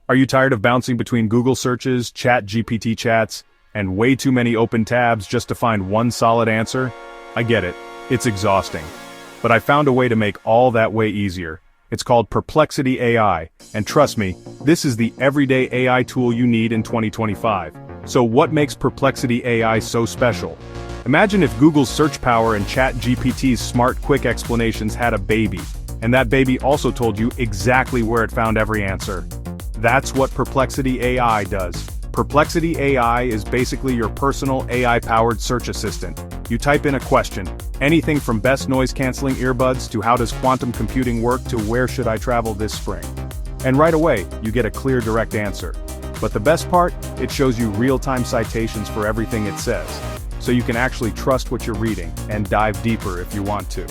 Are you tired of bouncing between Google searches, ChatGPT chats, and way too many open tabs just to find one solid answer? I get it. It's exhausting. But I found a way to make all that way easier. It's called Perplexity AI, and trust me, this is the everyday AI tool you need in 2025. So what makes Perplexity AI so special? Imagine if Google's search power and ChatGPT's smart quick explanations had a baby, and that baby also told you exactly where it found every answer. That's what Perplexity AI does. Perplexity AI is basically your personal AI-powered search assistant. You type in a question, anything from best noise-canceling earbuds to how does quantum computing work to where should I travel this spring. And right away, you get a clear direct answer. But the best part, it shows you real-time citations for everything it says. So you can actually trust what you're reading and dive deeper if you want to.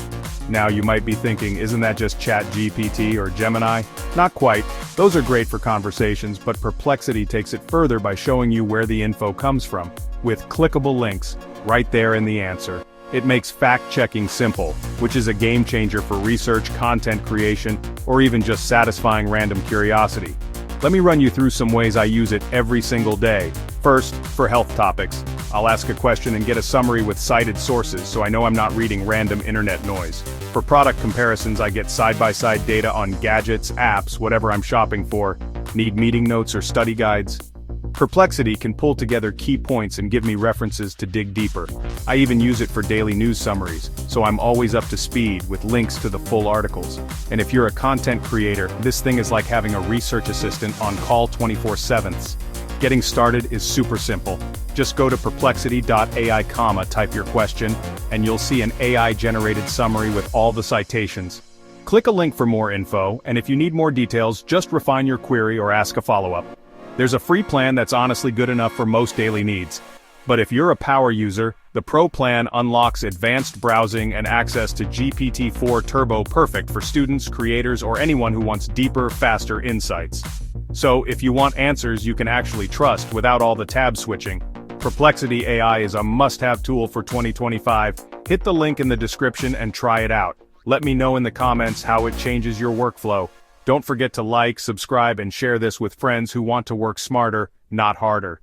Now you might be thinking, isn't that just ChatGPT or Gemini? Not quite. Those are great for conversations, but Perplexity takes it further by showing you where the info comes from, with clickable links, right there in the answer. It makes fact-checking simple, which is a game changer for research, content creation, or even just satisfying random curiosity. Let me run you through some ways I use it every single day. First, for health topics. I'll ask a question and get a summary with cited sources so I know I'm not reading random internet noise. For product comparisons, I get side-by-side data on gadgets, apps, whatever I'm shopping for. Need meeting notes or study guides? Perplexity can pull together key points and give me references to dig deeper. I even use it for daily news summaries, so I'm always up to speed with links to the full articles. And if you're a content creator, this thing is like having a research assistant on call 24/7. Getting started is super simple. Just go to perplexity.ai, type your question, and you'll see an AI-generated summary with all the citations. Click a link for more info, and if you need more details, just refine your query or ask a follow-up. There's a free plan that's honestly good enough for most daily needs. But if you're a power user, the Pro plan unlocks advanced browsing and access to GPT-4 Turbo, perfect for students, creators, or anyone who wants deeper, faster insights. So, if you want answers you can actually trust without all the tab switching, Perplexity AI is a must-have tool for 2025. Hit the link in the description and try it out. Let me know in the comments how it changes your workflow. Don't forget to like, subscribe, and share this with friends who want to work smarter, not harder.